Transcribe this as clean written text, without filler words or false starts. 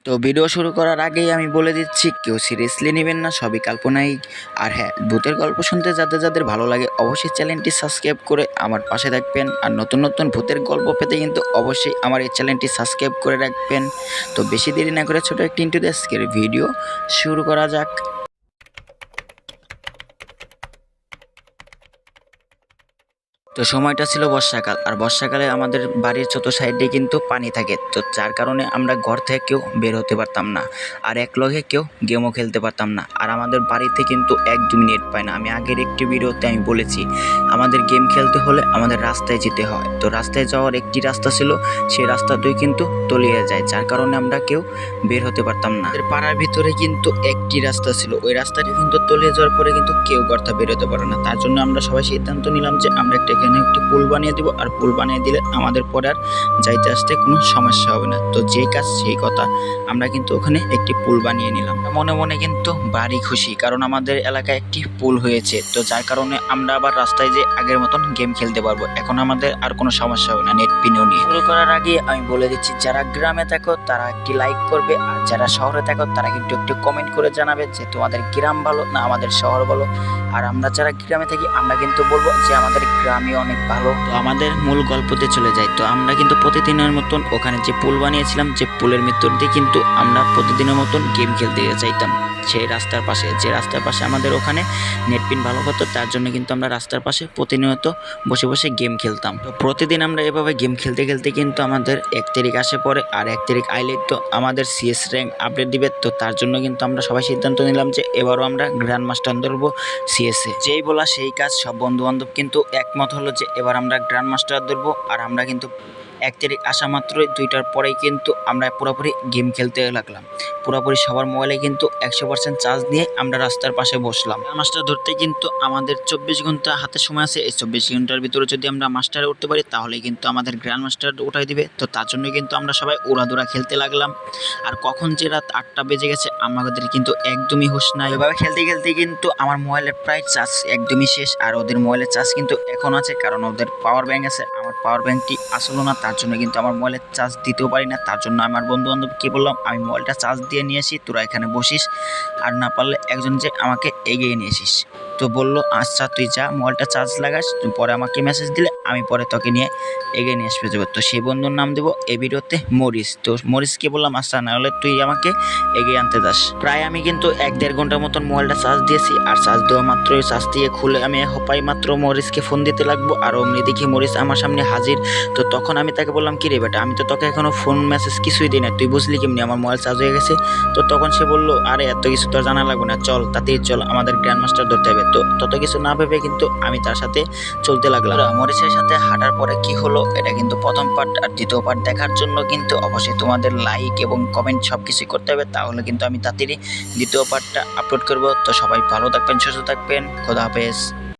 তো ভিডিও শুরু করার আগেই আমি বলে দিচ্ছি, কেউ সিরিয়াসলি নেবেন না, সবই কাল্পনিক। আর হ্যাঁ, ভূতের গল্প শুনতে যাদের যাদের ভালো লাগে অবশ্যই চ্যানেলটি সাবস্ক্রাইব করে আমার পাশে থাকবেন। আর নতুন নতুন ভূতের গল্প পেতে কিন্তু অবশ্যই আমার এই চ্যানেলটি সাবস্ক্রাইব করে রাখবেন। তো বেশি দেরি না করে ছোটো একটি ইন্টু আজকের ভিডিও শুরু করা যাক। তো সময়টা ছিল বর্ষাকাল, আর বর্ষাকালে আমাদের বাড়ির চতুর সাইডে কিন্তু পানি থাকে, তো যার কারণে আমরা ঘর থেকে কেউ বের হতে পারতাম না, আর এক লগে কেউ গেমও খেলতে পারতাম না। আর আমাদের বাড়িতে কিন্তু একদমই নেট পায় না। আমি আগের একটি ভিডিওতে আমি বলেছি, আমাদের গেম খেলতে হলে আমাদের রাস্তায় যেতে হয়। তো রাস্তায় যাওয়ার একটি রাস্তা ছিল, সেই রাস্তাতেই কিন্তু তলিয়ে যায়, যার কারণে আমরা কেউ বের হতে পারতাম না। পাড়ার ভিতরে কিন্তু একটি রাস্তা ছিল, ওই রাস্তাটি কিন্তু তলিয়ে যাওয়ার পরে কিন্তু কেউ ঘরটা বের হতে পারে না। তার জন্য আমরা সবাই সিদ্ধান্ত নিলাম যে আমরা এখানে একটি পুল বানিয়ে দিব, আর পুল বানিয়ে দিলে আমাদের পরে আর যাইতে আসতে কোনো সমস্যা হবে না। তো যে কাজ সেই কথা, আমরা কিন্তু ওখানে একটি পুল বানিয়ে নিলাম। মনে মনে কিন্তু বাড়ি খুশি, কারণ আমাদের এলাকায় একটি পুল হয়েছে। তো যার কারণে আমরা আবার রাস্তায় যে আগের মতন গেম খেলতে পারবো, এখন আমাদের আর কোনো সমস্যা হবে না নেট পিনেও নিয়ে। শুরু করার আগে আমি বলে দিচ্ছি, যারা গ্রামে থাকো তারা একটি লাইক করবে, আর যারা শহরে থাকো তারা কিন্তু একটু কমেন্ট করে জানাবে যে তোমাদের গ্রাম ভালো না আমাদের শহর ভালো। আর আমরা যারা গ্রামে থাকি আমরা কিন্তু বলবো যে আমাদের গ্রামে অনেক ভালো। তো আমাদের মূল গল্পতে চলে যাই। তো আমরা কিন্তু প্রতিদিনের মতন ওখানে যে পুল বানিয়েছিলাম, যে পুলের মৃত্যুর দিয়ে কিন্তু আমরা প্রতিদিনের মতন গেম খেলতে চাইতাম সেই রাস্তার পাশে। যে রাস্তার পাশে আমাদের ওখানে নেটপিন ভালো হতো, তার জন্য কিন্তু আমরা রাস্তার পাশে প্রতিনিয়ত বসে বসে গেম খেলতাম। তো প্রতিদিন আমরা এভাবে গেম খেলতে খেলতে কিন্তু আমাদের 1 তারিখ আসে পরে, আর 1 তারিখ আইলে তো আমাদের সিএস র্যাঙ্ক আপডেট দিবে। তো তার জন্য কিন্তু আমরা সবাই সিদ্ধান্ত নিলাম যে এবারও আমরা গ্র্যান্ড মাস্টার ধরবো সিএসএ। যেই বলা সেই কাজ, সব বন্ধু বান্ধব কিন্তু একমত হলো যে এবার আমরা গ্র্যান্ড মাস্টার ধরবো। আর আমরা কিন্তু 1 তারিখ আসা মাত্রই 2টার পরেই কিন্তু আমরা পুরোপুরি গেম খেলতে লাগলাম। পুরোপুরি সবার মোবাইলে কিন্তু 100% চার্জ নিয়ে আমরা রাস্তার পাশে বসলাম। মাস্টার ধরতে কিন্তু আমাদের 24 ঘন্টা হাতে সময় আছে। এই 24 ঘন্টার ভিতরে যদি আমরা মাস্টারে উঠতে পারি তাহলে কিন্তু আমাদের গ্র্যান্ড মাস্টার উঠাই দিবে। তো তার জন্য কিন্তু আমরা সবাই উড়াদুরা খেলতে লাগলাম। আর কখন যে রাত 8টা বেজে গেছে আমাদের কিন্তু একদমই হুঁশ নাই। এভাবে খেলতে খেলতে কিন্তু আমার মোবাইলের প্রায় চার্জ একদমই শেষ, আর ওদের মোবাইলের চার্জ কিন্তু এখন আছে, কারণ ওদের পাওয়ার ব্যাংক আছে, আমার পাওয়ার ব্যাংকটি আসলো না। তার জন্য কিন্তু আমার মোবাইলের চার্জ দিতেও পারি না। তার জন্য আমার বন্ধু বান্ধবকে বললাম আমি মোবাইলটা চার্জ দিয়ে নিয়ে আসি, তোরা এখানে বসিস, আর না পারলে একজন যে আমাকে এগিয়ে নিয়ে আসিস। তো বললো আচ্ছা তুই যা মোবাইলটা চার্জ লাগাস, পরে আমাকে মেসেজ দিলে আমি পরে তোকে নিয়ে এগিয়ে নিয়ে আসবে যাবো। তো সেই বন্ধুর নাম দেবো এই ভিডিওতে মরিস। তো মরিসকে বললাম আচ্ছা না হলে তুই আমাকে এগিয়ে আনতে যাস। প্রায় আমি কিন্তু 1-1.5 ঘন্টার মতন মোবাইলটা চার্জ দিয়েছি, আর চার্জ দেওয়া মাত্রই চার্জ দিয়ে খুলে আমি হপাই মাত্র মরিসকে ফোন দিতে লাগবো, আর অমনি দেখি মরিস আমার সামনে হাজির। তো তখন আমি তাকে বললাম কি রে বেটা, আমি তো তোকে এখনো ফোন মেসেজ কিছুই দিই না, তুই বুঝলি কেমনি আমার মোবাইল চার্জ হয়ে গেছে? তো তখন সে বললো আরে এত কিছু তো জানা লাগবে না, চল তাতেই চল, আমাদের গ্র্যান্ড মাস্টার ধরতে হবে। তো তত কিছু না ভেবে কিন্তু আমি তার সাথে চলতে লাগলাম। মরিসের সাথে হাঁটার পরে কি হলো এটা কিন্তু প্রথম পার্ট। আর দ্বিতীয় পার্ট দেখার জন্য কিন্তু অবশ্যই তোমাদের লাইক এবং কমেন্ট সব কিছুই করতে হবে, তাহলে কিন্তু আমি তাড়াতাড়ি দ্বিতীয় পার্টটা আপলোড করবো। তো সবাই ভালো থাকবেন, সুস্থ থাকবেন, খোদা হাফেজ।